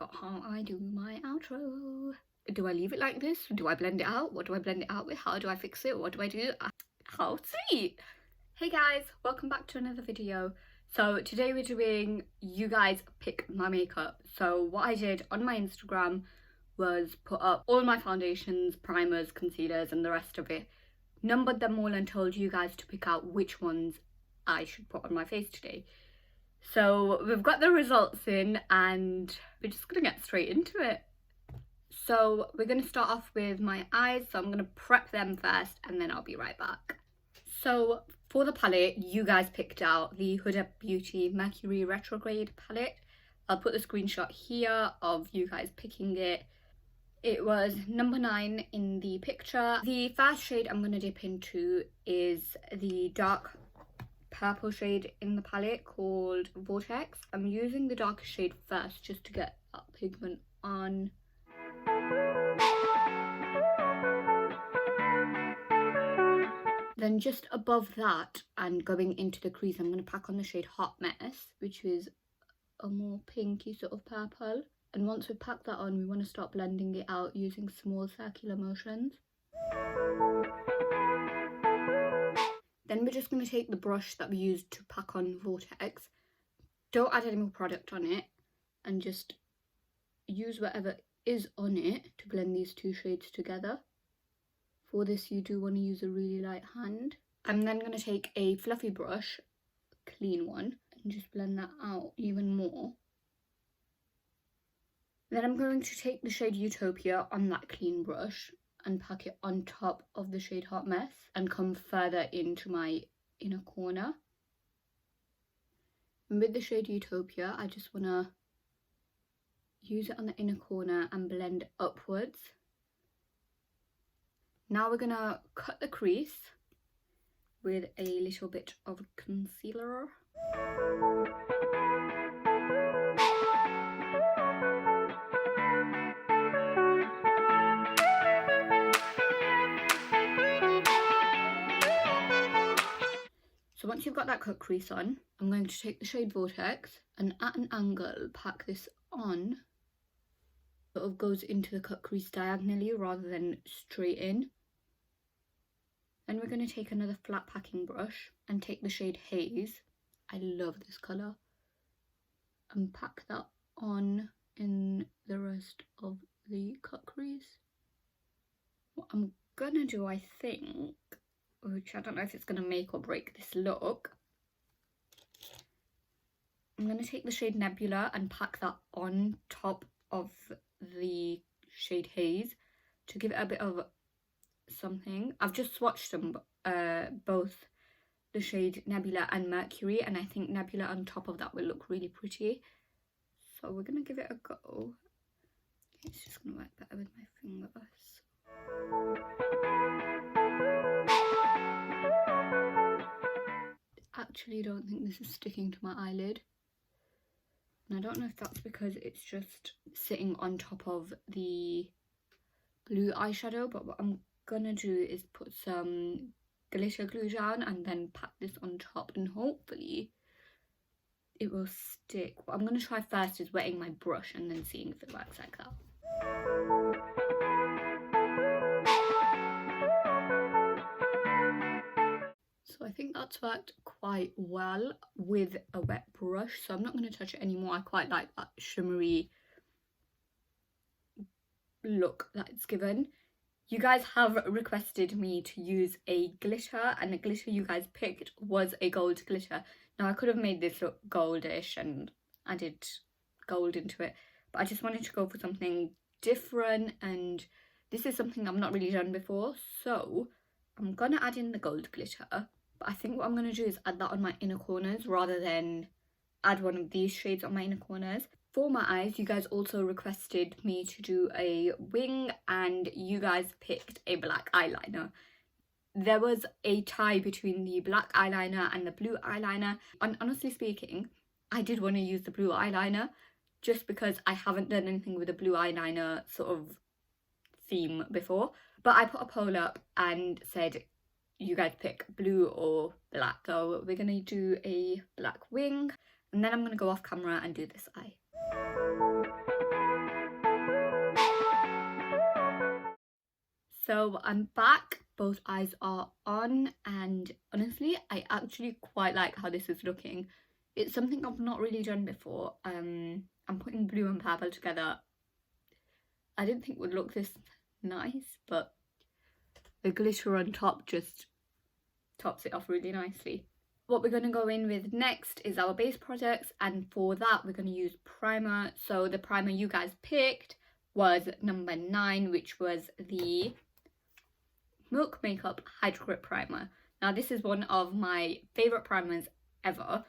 forgot how I do my outro. Do I leave it like this? Do I blend it out? What do I blend it out with? How do I fix it? What do I do? How sweet! Hey guys, welcome back to another video. So today we're doing you guys pick my makeup. So what I did on my Instagram was put up all my foundations, primers, concealers and the rest of it. Numbered them all and told you guys to pick out which ones I should put on my face today. So we've got the results in and we're just gonna get straight into it. So we're gonna start off with my eyes. So I'm gonna prep them first and then I'll be right back. So for the palette, you guys picked out the Huda Beauty Mercury Retrograde palette. I'll put the screenshot here of you guys picking it. It was number 9 in the picture. The first shade I'm gonna dip into is the dark purple shade in the palette called Vortex. I'm using the darker shade first just to get that pigment on. Then just above that and going into the crease, I'm going to pack on the shade Hot Mess, which is a more pinky sort of purple. And once we pack that on, we want to start blending it out using small circular motions. Then we're just going to take the brush that we used to pack on Vortex. Don't add any more product on it and just use whatever is on it to blend these two shades together. For this, you do want to use a really light hand. I'm then going to take a fluffy brush, clean one, and just blend that out even more. Then I'm going to take the shade Utopia on that clean brush and pack it on top of the shade Hot Mess and come further into my inner corner. And with the shade Utopia, I just want to use it on the inner corner and blend upwards. Now we're going to cut the crease with a little bit of concealer. So once you've got that cut crease on, I'm going to take the shade Vortex and at an angle pack this on. Sort of goes into the cut crease diagonally rather than straight in. Then we're going to take another flat packing brush and take the shade Haze. I love this colour. And pack that on in the rest of the cut crease. What I'm going to do, I think, which I don't know if it's going to make or break this look, I'm going to take the shade Nebula and pack that on top of the shade Haze to give it a bit of something. I've just swatched them, both the shade Nebula and Mercury, and I think Nebula on top of that will look really pretty. So we're going to give it a go. It's just going to work better with my fingers. Actually don't think this is sticking to my eyelid, and I don't know if that's because it's just sitting on top of the blue eyeshadow, but what I'm gonna do is put some glitter glue down and then pack this on top and hopefully it will stick. What I'm gonna try first is wetting my brush and then seeing if it works like that. So I think that's worked quite well with a wet brush, so I'm not going to touch it anymore. I quite like that shimmery look that it's given. You guys have requested me to use a glitter, and the glitter you guys picked was a gold glitter. Now I could have made this look goldish and added gold into it, but I just wanted to go for something different, and this is something I've not really done before, so I'm gonna add in the gold glitter. But I think what I'm gonna do is add that on my inner corners rather than add one of these shades on my inner corners. For my eyes, you guys also requested me to do a wing and you guys picked a black eyeliner. There was a tie between the black eyeliner and the blue eyeliner. And honestly speaking, I did want to use the blue eyeliner just because I haven't done anything with a blue eyeliner sort of theme before. But I put a poll up and said, you guys pick blue or black. So we're going to do a black wing and then I'm going to go off camera and do this eye. So I'm back, both eyes are on, and honestly I actually quite like how this is looking. It's something I've not really done before. I'm putting blue and purple together. I didn't think it would look this nice, but the glitter on top just tops it off really nicely. What we're going to go in with next is our base products, and for that we're going to use primer. So the primer you guys picked was number 9, which was the Milk Makeup Hydro Grip Primer. Now this is one of my favourite primers ever,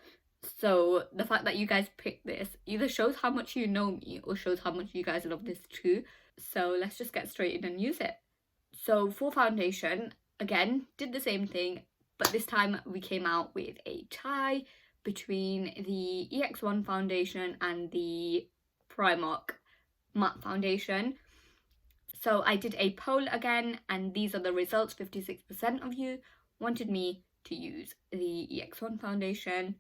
so the fact that you guys picked this either shows how much you know me or shows how much you guys love this too. So let's just get straight in and use it. So for foundation, again, did the same thing, but this time we came out with a tie between the EX1 foundation and the Primark matte foundation. So I did a poll again, and these are the results. 56% of you wanted me to use the EX1 foundation,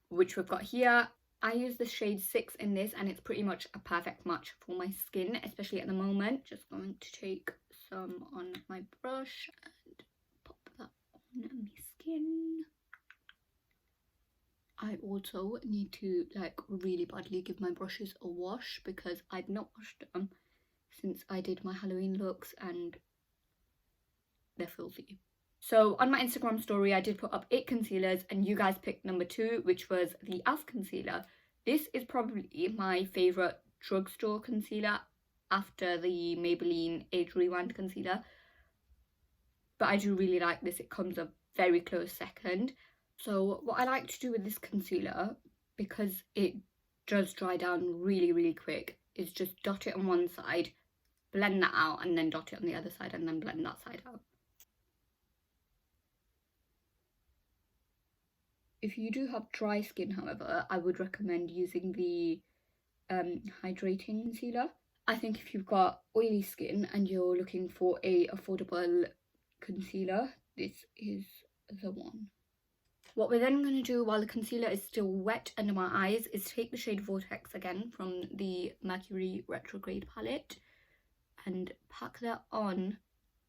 which we've got here. I use the shade 6 in this, and it's pretty much a perfect match for my skin, especially at the moment. Just going to take some on my brush and pop that on my skin. I also need to really badly give my brushes a wash because I've not washed them since I did my Halloween looks and they're filthy. So on my Instagram story I did put up 8 concealers, and you guys picked number 2, which was the e.l.f. concealer. This is probably my favourite drugstore concealer after the Maybelline Age Rewind concealer, but I do really like this. It comes a very close second. So what I like to do with this concealer, because it does dry down really quick, is just dot it on one side, blend that out, and then dot it on the other side, and then blend that side out. If you do have dry skin, however, I would recommend using the hydrating concealer. I think if you've got oily skin and you're looking for a affordable concealer, this is the one. What we're then going to do while the concealer is still wet under my eyes is take the shade Vortex again from the Mercury Retrograde palette and pack that on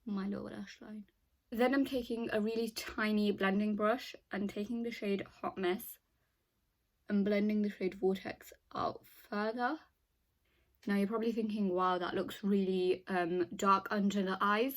my lower lash line. Then I'm taking a really tiny blending brush and taking the shade Hot Mess and blending the shade Vortex out further. Now you're probably thinking, wow, that looks really dark under the eyes,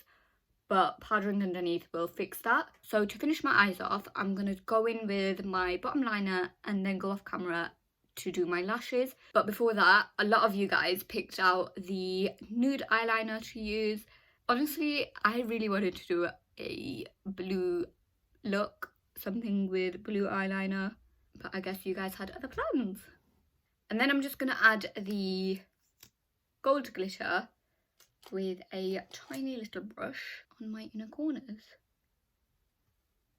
but powdering underneath will fix that. So to finish my eyes off, I'm going to go in with my bottom liner and then go off camera to do my lashes. But before that, a lot of you guys picked out the nude eyeliner to use. Honestly, I really wanted to do a blue look, something with blue eyeliner, but I guess you guys had other plans. And then I'm just going to add the gold glitter with a tiny little brush on my inner corners.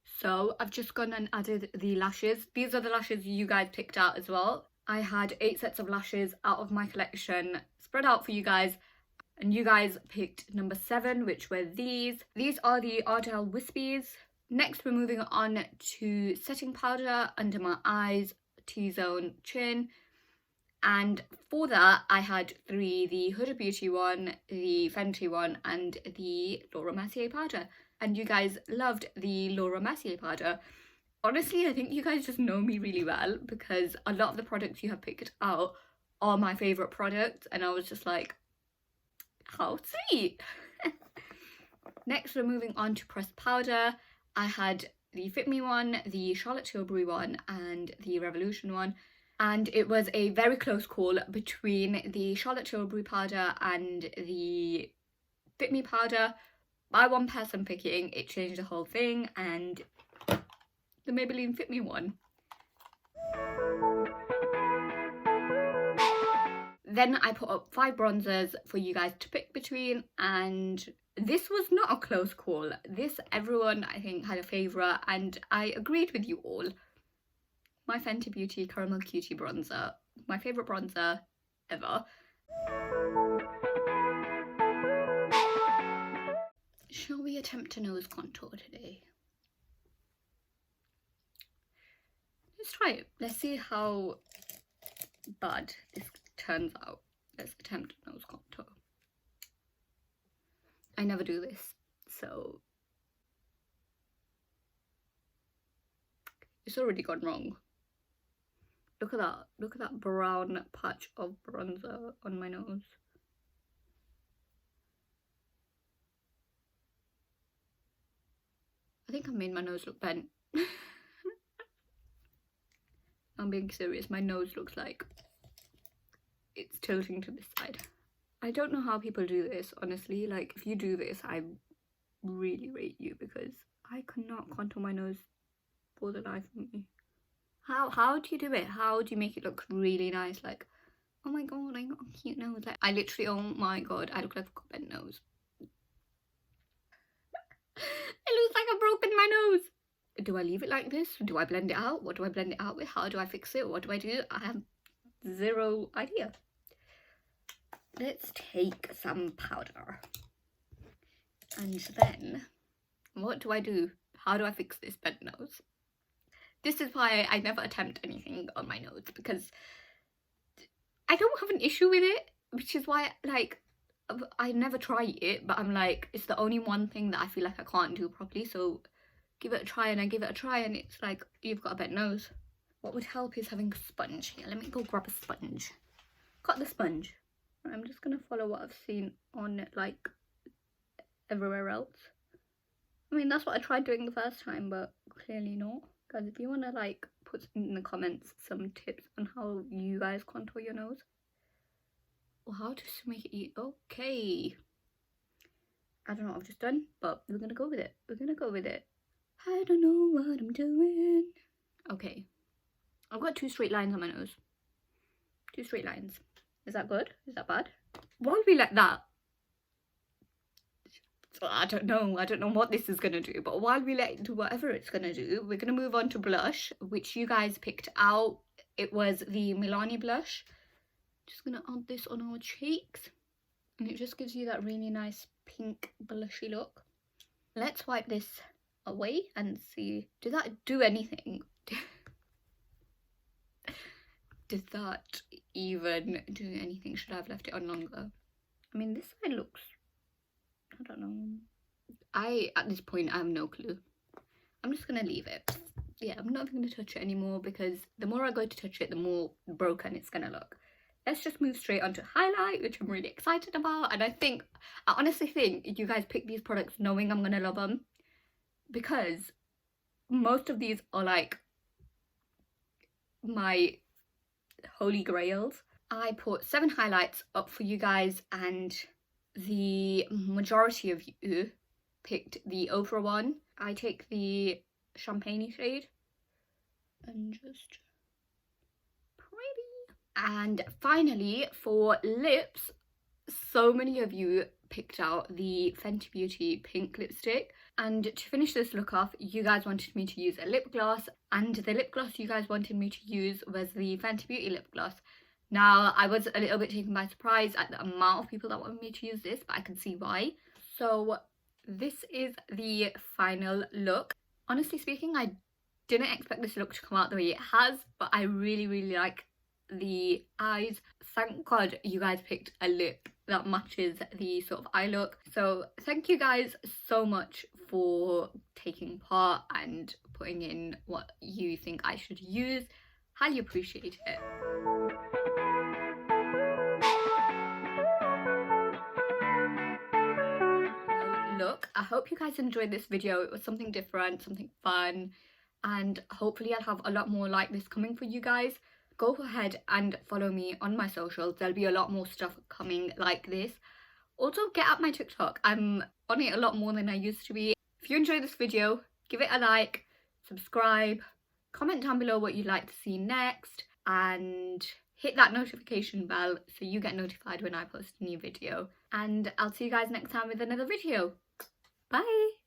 So I've just gone and added the lashes. These are the lashes you guys picked out as well. I had 8 sets of lashes out of my collection spread out for you guys, and you guys picked number 7, which were these. These are the Ardell Wispies. Next we're moving on to setting powder under my eyes, T-zone, chin. And for that I had 3, the Huda Beauty one, the Fenty one, and the Laura Mercier powder. And you guys loved the Laura Mercier powder. Honestly, I think you guys just know me really well because a lot of the products you have picked out are my favourite products, and I was just like, how sweet. Next we're moving on to pressed powder. I had the Fit Me one, the Charlotte Tilbury one, and the Revolution one. And it was a very close call between the Charlotte Tilbury powder and the Fit Me powder. By one person picking, it changed the whole thing, and the Maybelline Fit Me one. Then I put up 5 bronzers for you guys to pick between, and this was not a close call. This, everyone I think had a favourite, and I agreed with you all. My Fenty Beauty Caramel Cutie bronzer, my favourite bronzer ever. Shall we attempt a nose contour today? Let's try it. Let's see how bad this turns out. Let's attempt a nose contour. I never do this, so it's already gone wrong. Look at that brown patch of bronzer on my nose. I think I've made my nose look bent. I'm being serious, my nose looks like it's tilting to this side. I don't know how people do this, honestly. Like, if you do this, I really rate you, because I cannot contour my nose for the life of me. How do you do it? How do you make it look really nice? Like, oh my god, I got a cute nose. Like, I literally, oh my god, I look like I've got a bent nose. It looks like I've broken my nose. Do I leave it like this? Do I blend it out? What do I blend it out with? How do I fix it? What do I do? I have zero idea. Let's take some powder. And then, what do I do? How do I fix this bent nose? This is why I never attempt anything on my nose, because I don't have an issue with it, which is why, like, I never try it, but I'm like, it's the only one thing that I feel like I can't do properly, so give it a try, and I give it a try, and it's like, you've got a bent nose. What would help is having a sponge. Here, let me go grab a sponge. Got the sponge. I'm just gonna follow what I've seen on, like, everywhere else. I mean, that's what I tried doing the first time, but clearly not. Guys, if you want to, like, put in the comments some tips on how you guys contour your nose, or how to make it eat. Okay, I don't know what I've just done, but we're gonna go with it. We're gonna go with it. I don't know what I'm doing. Okay, I've got 2 straight lines on my nose. 2 straight lines. Is that good? Is that bad? While we let that, I don't know what this is gonna do, but while we let it do whatever it's gonna do, we're gonna move on to blush, which you guys picked out. It was the Milani blush. Just gonna add this on our cheeks, and it just gives you that really nice pink blushy look. Let's wipe this away and see, did that do anything? Did that even do anything? Should I have left it on longer? I mean, this side looks, I don't know. At this point, I have no clue. I'm just gonna leave it. Yeah, I'm not gonna touch it anymore, because the more I go to touch it, the more broken it's gonna look. Let's just move straight on to highlight, which I'm really excited about. And I honestly think you guys picked these products knowing I'm gonna love them, because most of these are like my holy grails. I put 7 highlights up for you guys, and the majority of you picked the Oprah one. I take the champagne shade and just pretty. And finally, for lips, so many of you picked out the Fenty Beauty pink lipstick. And to finish this look off, you guys wanted me to use a lip gloss, and the lip gloss you guys wanted me to use was the Fenty Beauty lip gloss. Now, I was a little bit taken by surprise at the amount of people that wanted me to use this, but I can see why. So this is the final look. Honestly speaking, I didn't expect this look to come out the way it has, but I really like the eyes. Thank God you guys picked a lip that matches the sort of eye look. So thank you guys so much for taking part and putting in what you think I should use. Highly appreciate it. Look, I hope you guys enjoyed this video. It was something different, something fun, and hopefully I'll have a lot more like this coming for you guys. Go ahead and follow me on my socials. There'll be a lot more stuff coming like this. Also, get at my TikTok. I'm on it a lot more than I used to be. If you enjoyed this video, give it a like, subscribe, comment down below what you'd like to see next, and hit that notification bell so you get notified when I post a new video. And I'll see you guys next time with another video. Bye!